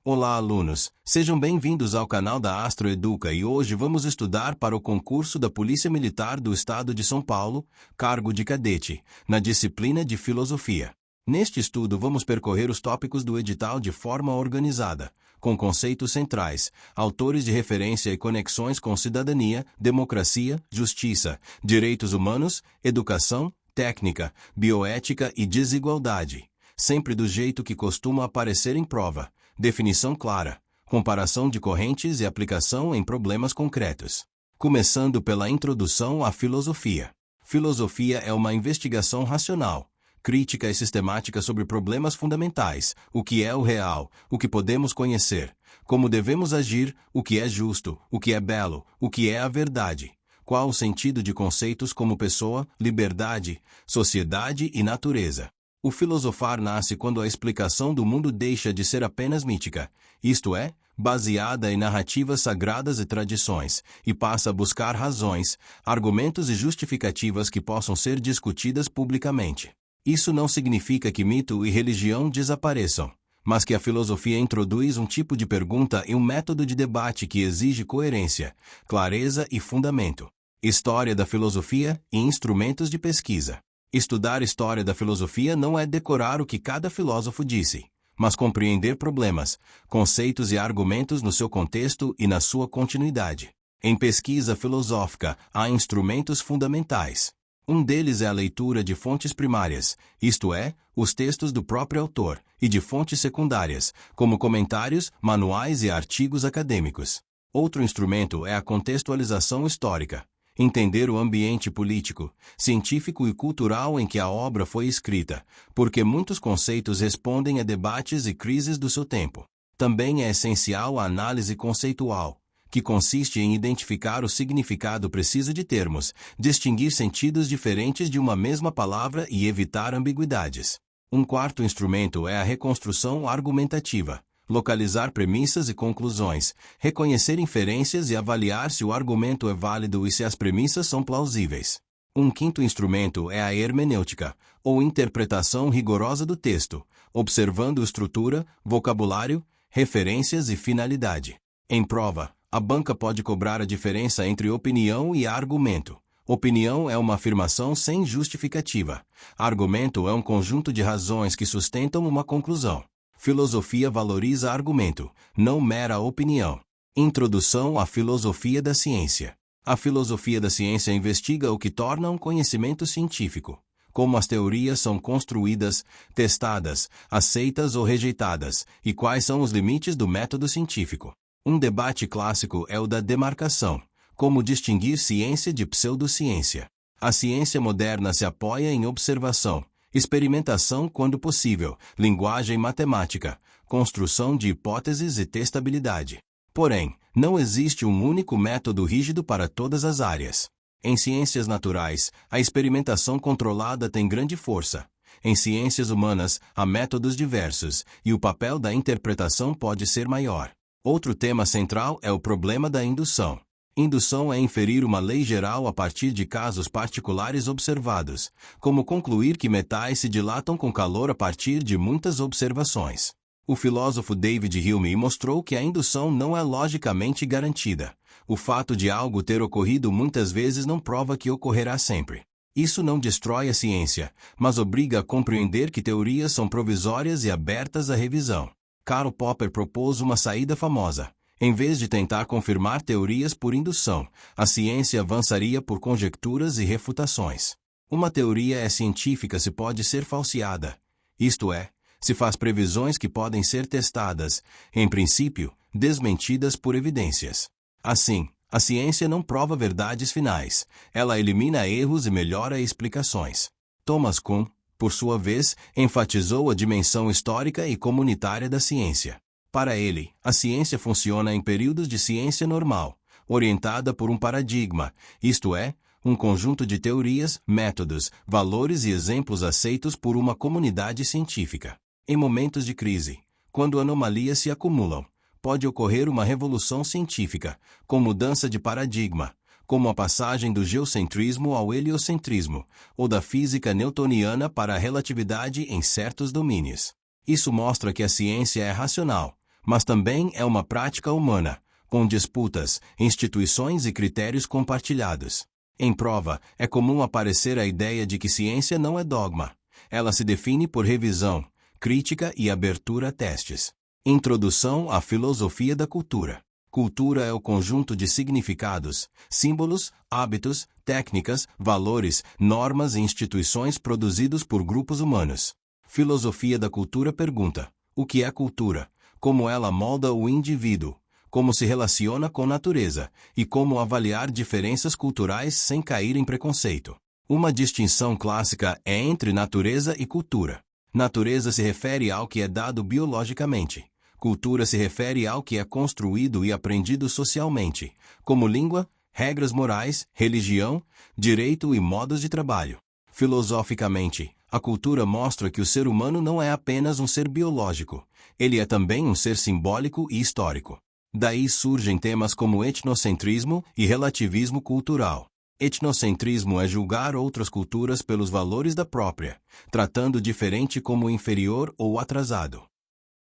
Olá, alunos! Sejam bem-vindos ao canal da Astro Educa e hoje vamos estudar para o concurso da Polícia Militar do Estado de São Paulo, cargo de cadete, na disciplina de Filosofia. Neste estudo vamos percorrer os tópicos do edital de forma organizada, com conceitos centrais, autores de referência e conexões com cidadania, democracia, justiça, direitos humanos, educação, técnica, bioética e desigualdade, sempre do jeito que costuma aparecer em prova. Definição clara, comparação de correntes e aplicação em problemas concretos. Começando pela introdução à filosofia. Filosofia é uma investigação racional, crítica e sistemática sobre problemas fundamentais, o que é o real, o que podemos conhecer, como devemos agir, o que é justo, o que é belo, o que é a verdade, qual o sentido de conceitos como pessoa, liberdade, sociedade e natureza. O filosofar nasce quando a explicação do mundo deixa de ser apenas mítica, isto é, baseada em narrativas sagradas e tradições, e passa a buscar razões, argumentos e justificativas que possam ser discutidas publicamente. Isso não significa que mito e religião desapareçam, mas que a filosofia introduz um tipo de pergunta e um método de debate que exige coerência, clareza e fundamento. História da filosofia e instrumentos de pesquisa. Estudar história da filosofia não é decorar o que cada filósofo disse, mas compreender problemas, conceitos e argumentos no seu contexto e na sua continuidade. Em pesquisa filosófica, há instrumentos fundamentais. Um deles é a leitura de fontes primárias, isto é, os textos do próprio autor, e de fontes secundárias, como comentários, manuais e artigos acadêmicos. Outro instrumento é a contextualização histórica. Entender o ambiente político, científico e cultural em que a obra foi escrita, porque muitos conceitos respondem a debates e crises do seu tempo. Também é essencial a análise conceitual, que consiste em identificar o significado preciso de termos, distinguir sentidos diferentes de uma mesma palavra e evitar ambiguidades. Um quarto instrumento é a reconstrução argumentativa. Localizar premissas e conclusões, reconhecer inferências e avaliar se o argumento é válido e se as premissas são plausíveis. Um quinto instrumento é a hermenêutica, ou interpretação rigorosa do texto, observando estrutura, vocabulário, referências e finalidade. Em prova, a banca pode cobrar a diferença entre opinião e argumento. Opinião é uma afirmação sem justificativa. Argumento é um conjunto de razões que sustentam uma conclusão. Filosofia valoriza argumento, não mera opinião. Introdução à filosofia da ciência. A filosofia da ciência investiga o que torna um conhecimento científico, como as teorias são construídas, testadas, aceitas ou rejeitadas, e quais são os limites do método científico. Um debate clássico é o da demarcação, como distinguir ciência de pseudociência. A ciência moderna se apoia em observação, experimentação quando possível, linguagem matemática, construção de hipóteses e testabilidade. Porém, não existe um único método rígido para todas as áreas. Em ciências naturais, a experimentação controlada tem grande força. Em ciências humanas, há métodos diversos, e o papel da interpretação pode ser maior. Outro tema central é o problema da indução. Indução é inferir uma lei geral a partir de casos particulares observados, como concluir que metais se dilatam com calor a partir de muitas observações. O filósofo David Hume mostrou que a indução não é logicamente garantida. O fato de algo ter ocorrido muitas vezes não prova que ocorrerá sempre. Isso não destrói a ciência, mas obriga a compreender que teorias são provisórias e abertas à revisão. Karl Popper propôs uma saída famosa. Em vez de tentar confirmar teorias por indução, a ciência avançaria por conjecturas e refutações. Uma teoria é científica se pode ser falseada, isto é, se faz previsões que podem ser testadas, em princípio, desmentidas por evidências. Assim, a ciência não prova verdades finais, ela elimina erros e melhora explicações. Thomas Kuhn, por sua vez, enfatizou a dimensão histórica e comunitária da ciência. Para ele, a ciência funciona em períodos de ciência normal, orientada por um paradigma, isto é, um conjunto de teorias, métodos, valores e exemplos aceitos por uma comunidade científica. Em momentos de crise, quando anomalias se acumulam, pode ocorrer uma revolução científica, com mudança de paradigma, como a passagem do geocentrismo ao heliocentrismo, ou da física newtoniana para a relatividade em certos domínios. Isso mostra que a ciência é racional, mas também é uma prática humana, com disputas, instituições e critérios compartilhados. Em prova, é comum aparecer a ideia de que ciência não é dogma. Ela se define por revisão, crítica e abertura a testes. Introdução à filosofia da cultura. Cultura é o conjunto de significados, símbolos, hábitos, técnicas, valores, normas e instituições produzidos por grupos humanos. Filosofia da cultura pergunta: o que é cultura? Como ela molda o indivíduo? Como se relaciona com a natureza? E como avaliar diferenças culturais sem cair em preconceito? Uma distinção clássica é entre natureza e cultura. Natureza se refere ao que é dado biologicamente. Cultura se refere ao que é construído e aprendido socialmente, como língua, regras morais, religião, direito e modos de trabalho. Filosoficamente, a cultura mostra que o ser humano não é apenas um ser biológico, ele é também um ser simbólico e histórico. Daí surgem temas como etnocentrismo e relativismo cultural. Etnocentrismo é julgar outras culturas pelos valores da própria, tratando o diferente como inferior ou atrasado.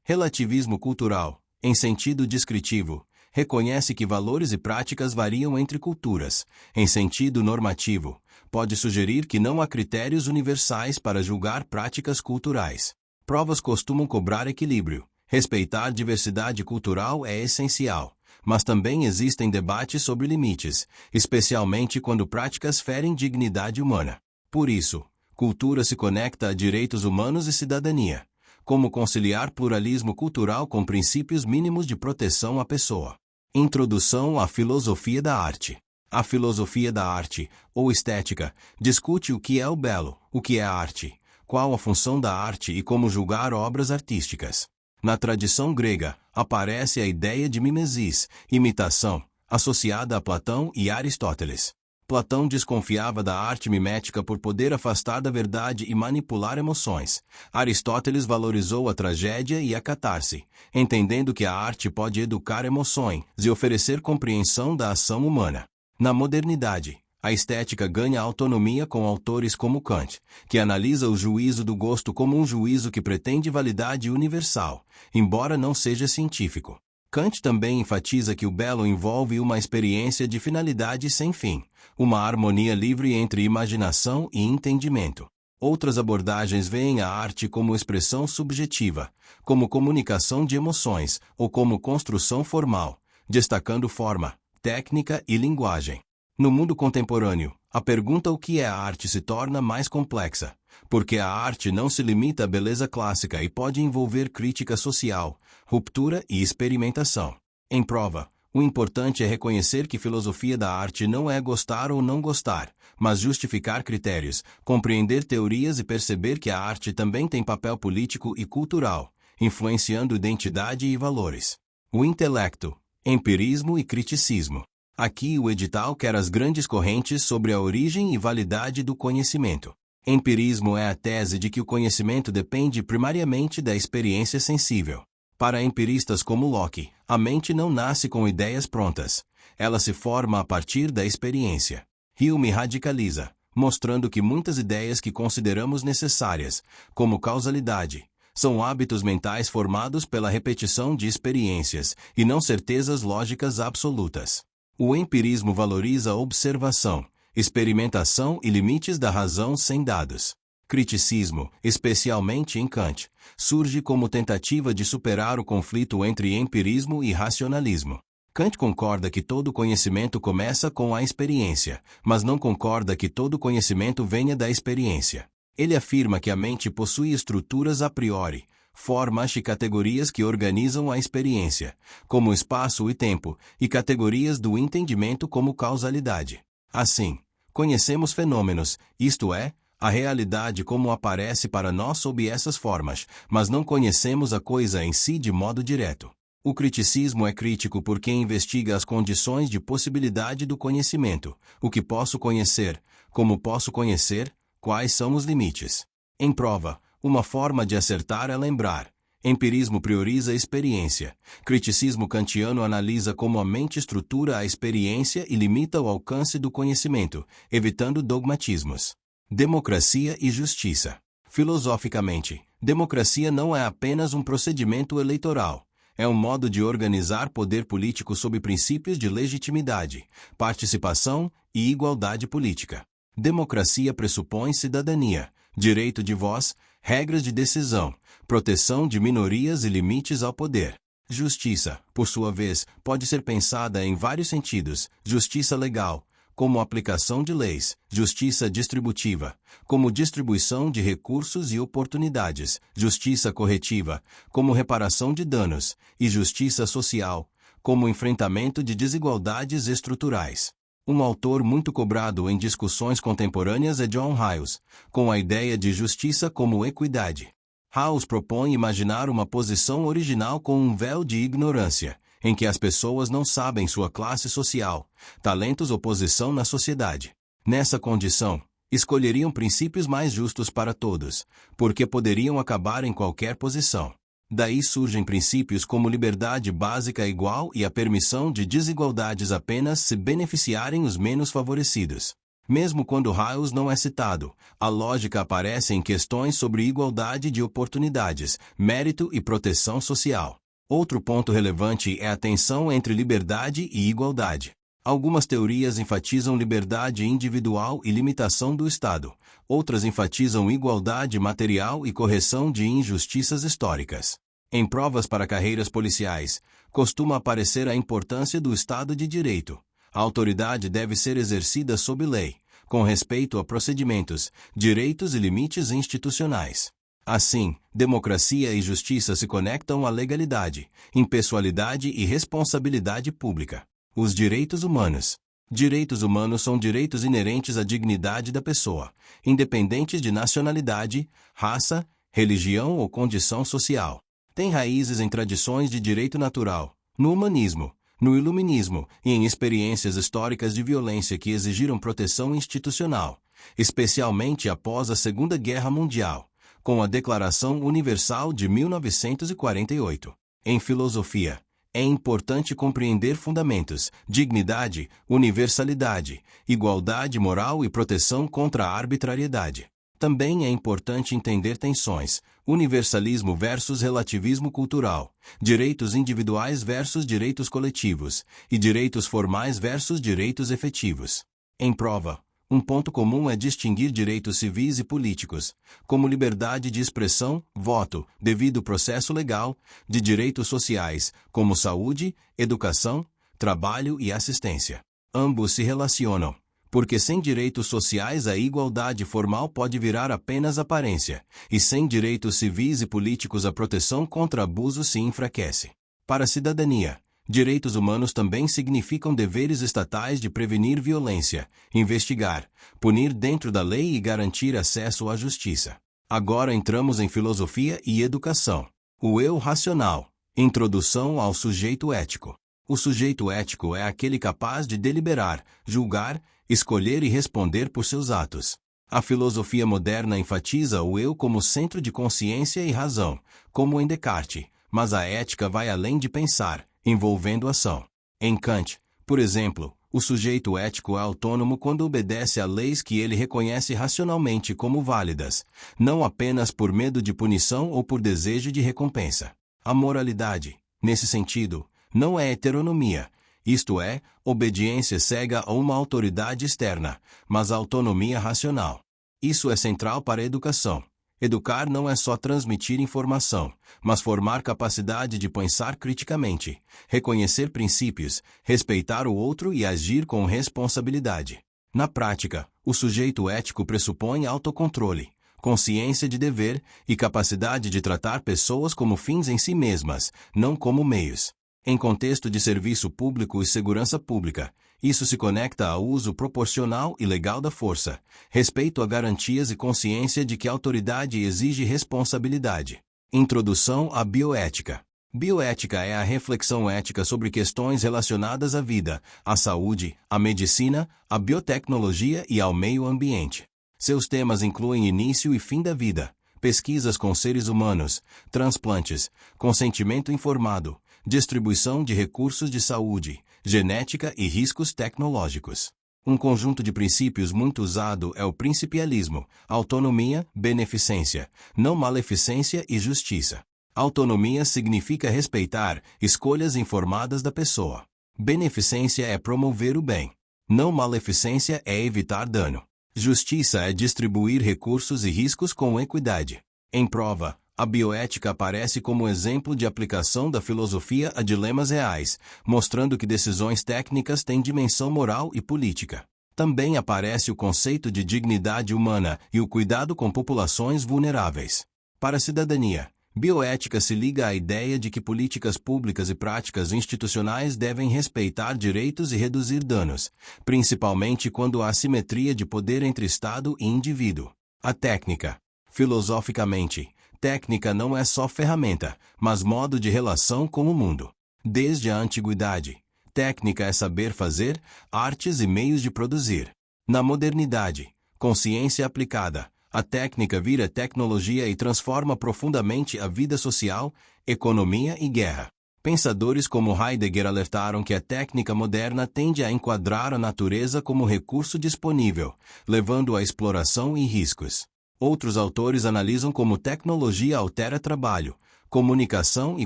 Relativismo cultural, em sentido descritivo, reconhece que valores e práticas variam entre culturas. Em sentido normativo, pode sugerir que não há critérios universais para julgar práticas culturais. Provas costumam cobrar equilíbrio. Respeitar diversidade cultural é essencial, mas também existem debates sobre limites, especialmente quando práticas ferem dignidade humana. Por isso, cultura se conecta a direitos humanos e cidadania. Como conciliar pluralismo cultural com princípios mínimos de proteção à pessoa. Introdução à filosofia da arte. A filosofia da arte, ou estética, discute o que é o belo, o que é a arte, qual a função da arte e como julgar obras artísticas. Na tradição grega, aparece a ideia de mimesis, imitação, associada a Platão e Aristóteles. Platão desconfiava da arte mimética por poder afastar da verdade e manipular emoções. Aristóteles valorizou a tragédia e a catarse, entendendo que a arte pode educar emoções e oferecer compreensão da ação humana. Na modernidade, a estética ganha autonomia com autores como Kant, que analisa o juízo do gosto como um juízo que pretende validade universal, embora não seja científico. Kant também enfatiza que o belo envolve uma experiência de finalidade sem fim, uma harmonia livre entre imaginação e entendimento. Outras abordagens veem a arte como expressão subjetiva, como comunicação de emoções ou como construção formal, destacando forma, técnica e linguagem. No mundo contemporâneo, a pergunta o que é a arte se torna mais complexa, porque a arte não se limita à beleza clássica e pode envolver crítica social, ruptura e experimentação. Em prova, o importante é reconhecer que filosofia da arte não é gostar ou não gostar, mas justificar critérios, compreender teorias e perceber que a arte também tem papel político e cultural, influenciando identidade e valores. O intelecto, empirismo e criticismo. Aqui o edital quer as grandes correntes sobre a origem e validade do conhecimento. Empirismo é a tese de que o conhecimento depende primariamente da experiência sensível. Para empiristas como Locke, a mente não nasce com ideias prontas. Ela se forma a partir da experiência. Hume radicaliza, mostrando que muitas ideias que consideramos necessárias, como causalidade, são hábitos mentais formados pela repetição de experiências, e não certezas lógicas absolutas. O empirismo valoriza a observação, experimentação e limites da razão sem dados. Criticismo, especialmente em Kant, surge como tentativa de superar o conflito entre empirismo e racionalismo. Kant concorda que todo conhecimento começa com a experiência, mas não concorda que todo conhecimento venha da experiência. Ele afirma que a mente possui estruturas a priori, formas e categorias que organizam a experiência, como espaço e tempo, e categorias do entendimento como causalidade. Assim, conhecemos fenômenos, isto é, a realidade como aparece para nós sob essas formas, mas não conhecemos a coisa em si de modo direto. O criticismo é crítico porque investiga as condições de possibilidade do conhecimento, o que posso conhecer, como posso conhecer, quais são os limites. Em prova, uma forma de acertar é lembrar. Empirismo prioriza a experiência. Criticismo kantiano analisa como a mente estrutura a experiência e limita o alcance do conhecimento, evitando dogmatismos. Democracia e justiça. Filosoficamente, democracia não é apenas um procedimento eleitoral. É um modo de organizar poder político sob princípios de legitimidade, participação e igualdade política. Democracia pressupõe cidadania, direito de voz, regras de decisão, proteção de minorias e limites ao poder. Justiça, por sua vez, pode ser pensada em vários sentidos: justiça legal, como aplicação de leis; justiça distributiva, como distribuição de recursos e oportunidades; justiça corretiva, como reparação de danos; e justiça social, como enfrentamento de desigualdades estruturais. Um autor muito cobrado em discussões contemporâneas é John Rawls, com a ideia de justiça como equidade. Rawls propõe imaginar uma posição original com um véu de ignorância, em que as pessoas não sabem sua classe social, talentos ou posição na sociedade. Nessa condição, escolheriam princípios mais justos para todos, porque poderiam acabar em qualquer posição. Daí surgem princípios como liberdade básica igual e a permissão de desigualdades apenas se beneficiarem os menos favorecidos. Mesmo quando Rawls não é citado, a lógica aparece em questões sobre igualdade de oportunidades, mérito e proteção social. Outro ponto relevante é a tensão entre liberdade e igualdade. Algumas teorias enfatizam liberdade individual e limitação do Estado, outras enfatizam igualdade material e correção de injustiças históricas. Em provas para carreiras policiais, costuma aparecer a importância do Estado de Direito. A autoridade deve ser exercida sob lei, com respeito a procedimentos, direitos e limites institucionais. Assim, democracia e justiça se conectam à legalidade, impessoalidade e responsabilidade pública. Os direitos humanos. Direitos humanos são direitos inerentes à dignidade da pessoa, independentes de nacionalidade, raça, religião ou condição social. Têm raízes em tradições de direito natural, no humanismo, no iluminismo e em experiências históricas de violência que exigiram proteção institucional, especialmente após a Segunda Guerra Mundial, com a Declaração Universal de 1948. Em filosofia, é importante compreender fundamentos: dignidade, universalidade, igualdade moral e proteção contra a arbitrariedade. Também é importante entender tensões: universalismo versus relativismo cultural, direitos individuais versus direitos coletivos, e direitos formais versus direitos efetivos. Em prova, um ponto comum é distinguir direitos civis e políticos, como liberdade de expressão, voto, devido processo legal, de direitos sociais, como saúde, educação, trabalho e assistência. Ambos se relacionam, porque sem direitos sociais a igualdade formal pode virar apenas aparência, e sem direitos civis e políticos a proteção contra abuso se enfraquece. Para a cidadania, direitos humanos também significam deveres estatais de prevenir violência, investigar, punir dentro da lei e garantir acesso à justiça. Agora entramos em filosofia e educação. O eu racional. Introdução ao sujeito ético. O sujeito ético é aquele capaz de deliberar, julgar, escolher e responder por seus atos. A filosofia moderna enfatiza o eu como centro de consciência e razão, como em Descartes, mas a ética vai além de pensar, envolvendo ação. Em Kant, por exemplo, o sujeito ético é autônomo quando obedece a leis que ele reconhece racionalmente como válidas, não apenas por medo de punição ou por desejo de recompensa. A moralidade, nesse sentido, não é heteronomia, isto é, obediência cega a uma autoridade externa, mas a autonomia racional. Isso é central para a educação. Educar não é só transmitir informação, mas formar capacidade de pensar criticamente, reconhecer princípios, respeitar o outro e agir com responsabilidade. Na prática, o sujeito ético pressupõe autocontrole, consciência de dever e capacidade de tratar pessoas como fins em si mesmas, não como meios. Em contexto de serviço público e segurança pública, isso se conecta ao uso proporcional e legal da força, respeito a garantias e consciência de que a autoridade exige responsabilidade. Introdução à bioética. Bioética é a reflexão ética sobre questões relacionadas à vida, à saúde, à medicina, à biotecnologia e ao meio ambiente. Seus temas incluem início e fim da vida, pesquisas com seres humanos, transplantes, consentimento informado, distribuição de recursos de saúde, genética e riscos tecnológicos. Um conjunto de princípios muito usado é o principialismo, autonomia, beneficência, não maleficência e justiça. Autonomia significa respeitar escolhas informadas da pessoa. Beneficência é promover o bem. Não maleficência é evitar dano. Justiça é distribuir recursos e riscos com equidade. Em prova, a bioética aparece como exemplo de aplicação da filosofia a dilemas reais, mostrando que decisões técnicas têm dimensão moral e política. Também aparece o conceito de dignidade humana e o cuidado com populações vulneráveis. Para a cidadania, bioética se liga à ideia de que políticas públicas e práticas institucionais devem respeitar direitos e reduzir danos, principalmente quando há assimetria de poder entre Estado e indivíduo. A técnica. Filosoficamente, técnica não é só ferramenta, mas modo de relação com o mundo. Desde a antiguidade, técnica é saber fazer, artes e meios de produzir. Na modernidade, consciência aplicada, a técnica vira tecnologia e transforma profundamente a vida social, economia e guerra. Pensadores como Heidegger alertaram que a técnica moderna tende a enquadrar a natureza como recurso disponível, levando à exploração e riscos. Outros autores analisam como tecnologia altera trabalho, comunicação e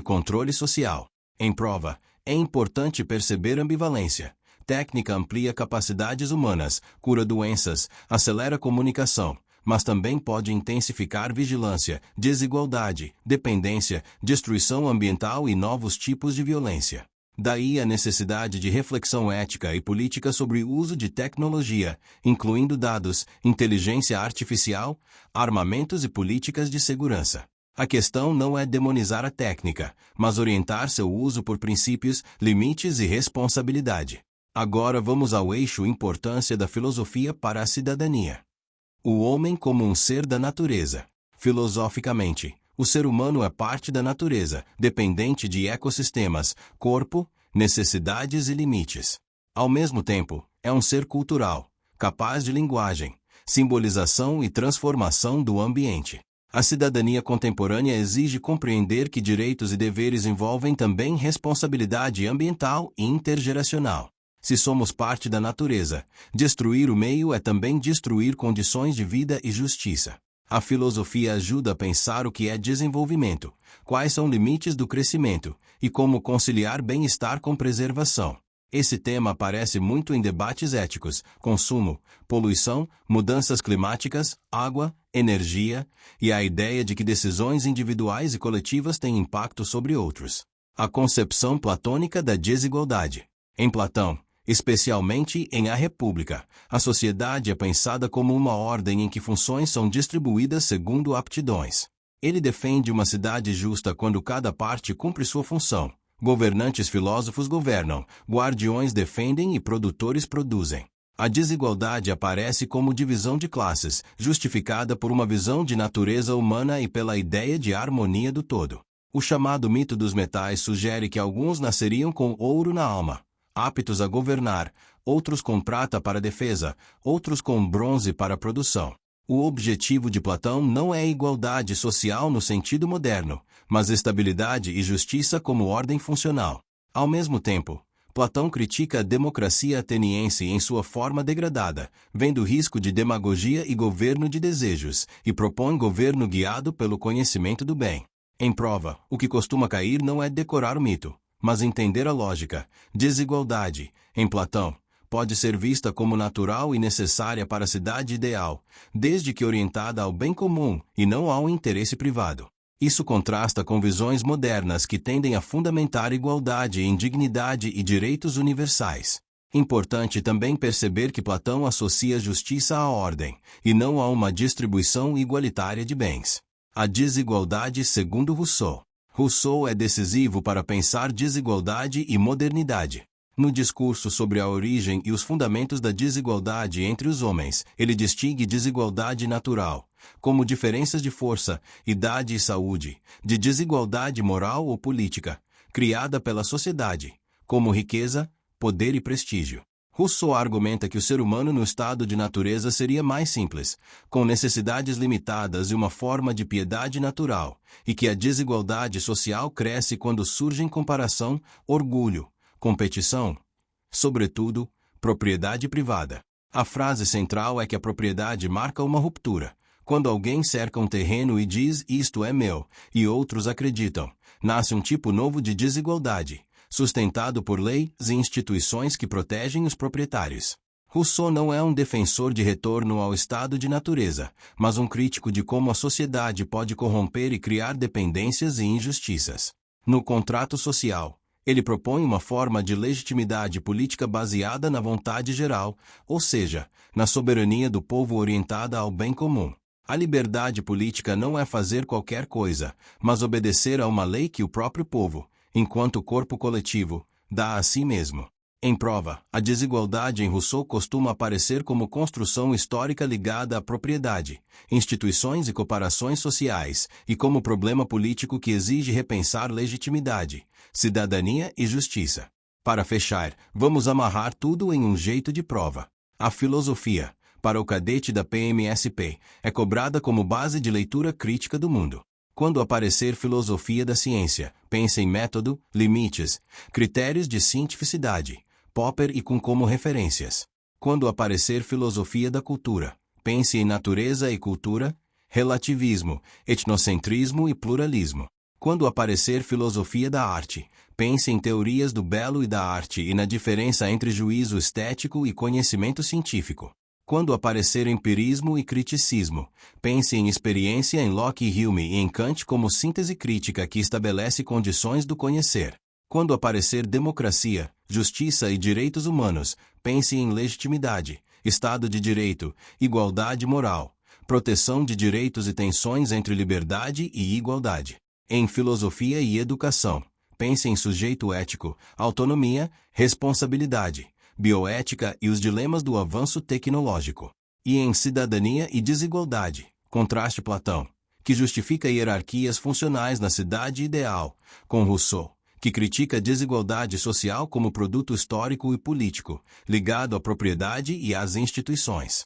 controle social. Em prova, é importante perceber a ambivalência. Técnica amplia capacidades humanas, cura doenças, acelera a comunicação, mas também pode intensificar vigilância, desigualdade, dependência, destruição ambiental e novos tipos de violência. Daí a necessidade de reflexão ética e política sobre o uso de tecnologia, incluindo dados, inteligência artificial, armamentos e políticas de segurança. A questão não é demonizar a técnica, mas orientar seu uso por princípios, limites e responsabilidade. Agora vamos ao eixo importância da filosofia para a cidadania. O homem como um ser da natureza. Filosoficamente, o ser humano é parte da natureza, dependente de ecossistemas, corpo, necessidades e limites. Ao mesmo tempo, é um ser cultural, capaz de linguagem, simbolização e transformação do ambiente. A cidadania contemporânea exige compreender que direitos e deveres envolvem também responsabilidade ambiental e intergeracional. Se somos parte da natureza, destruir o meio é também destruir condições de vida e justiça. A filosofia ajuda a pensar o que é desenvolvimento, quais são limites do crescimento, e como conciliar bem-estar com preservação. Esse tema aparece muito em debates éticos, consumo, poluição, mudanças climáticas, água, energia, e a ideia de que decisões individuais e coletivas têm impacto sobre outros. A concepção platônica da desigualdade. Em Platão, especialmente em A República, a sociedade é pensada como uma ordem em que funções são distribuídas segundo aptidões. Ele defende uma cidade justa quando cada parte cumpre sua função. Governantes filósofos governam, guardiões defendem e produtores produzem. A desigualdade aparece como divisão de classes, justificada por uma visão de natureza humana e pela ideia de harmonia do todo. O chamado mito dos metais sugere que alguns nasceriam com ouro na alma, aptos a governar, outros com prata para defesa, outros com bronze para produção. O objetivo de Platão não é igualdade social no sentido moderno, mas estabilidade e justiça como ordem funcional. Ao mesmo tempo, Platão critica a democracia ateniense em sua forma degradada, vendo risco de demagogia e governo de desejos, e propõe governo guiado pelo conhecimento do bem. Em prova, o que costuma cair não é decorar o mito, mas entender a lógica. Desigualdade, em Platão, pode ser vista como natural e necessária para a cidade ideal, desde que orientada ao bem comum e não ao interesse privado. Isso contrasta com visões modernas que tendem a fundamentar igualdade em dignidade e direitos universais. Importante também perceber que Platão associa justiça à ordem, e não a uma distribuição igualitária de bens. A desigualdade segundo Rousseau. Rousseau é decisivo para pensar desigualdade e modernidade. No discurso sobre a origem e os fundamentos da desigualdade entre os homens, ele distingue desigualdade natural, como diferenças de força, idade e saúde, de desigualdade moral ou política, criada pela sociedade, como riqueza, poder e prestígio. Rousseau argumenta que o ser humano no estado de natureza seria mais simples, com necessidades limitadas e uma forma de piedade natural, e que a desigualdade social cresce quando surgem comparação, orgulho, competição, sobretudo, propriedade privada. A frase central é que a propriedade marca uma ruptura, Quando alguém cerca um terreno e diz isto é meu, e outros acreditam, nasce um tipo novo de desigualdade, sustentado por leis e instituições que protegem os proprietários. Rousseau não é um defensor de retorno ao estado de natureza, mas um crítico de como a sociedade pode corromper e criar dependências e injustiças. No contrato social, ele propõe uma forma de legitimidade política baseada na vontade geral, ou seja, na soberania do povo orientada ao bem comum. A liberdade política não é fazer qualquer coisa, mas obedecer a uma lei que o próprio povo, enquanto corpo coletivo, dá a si mesmo. Em prova, a desigualdade em Rousseau costuma aparecer como construção histórica ligada à propriedade, instituições e cooperações sociais, e como problema político que exige repensar legitimidade, cidadania e justiça. Para fechar, vamos amarrar tudo em um jeito de prova. A filosofia, para o cadete da PMSP, é cobrada como base de leitura crítica do mundo. Quando aparecer filosofia da ciência, pense em método, limites, critérios de cientificidade, Popper e com como referências. Quando aparecer filosofia da cultura, pense em natureza e cultura, relativismo, etnocentrismo e pluralismo. Quando aparecer filosofia da arte, pense em teorias do belo e da arte e na diferença entre juízo estético e conhecimento científico. Quando aparecer empirismo e criticismo, pense em experiência em Locke e Hume e em Kant como síntese crítica que estabelece condições do conhecer. Quando aparecer democracia, justiça e direitos humanos, pense em legitimidade, Estado de Direito, igualdade moral, proteção de direitos e tensões entre liberdade e igualdade. Em filosofia e educação, pense em sujeito ético, autonomia, responsabilidade, bioética e os dilemas do avanço tecnológico. E em cidadania e desigualdade, contraste Platão, que justifica hierarquias funcionais na cidade ideal, com Rousseau, que critica a desigualdade social como produto histórico e político, ligado à propriedade e às instituições.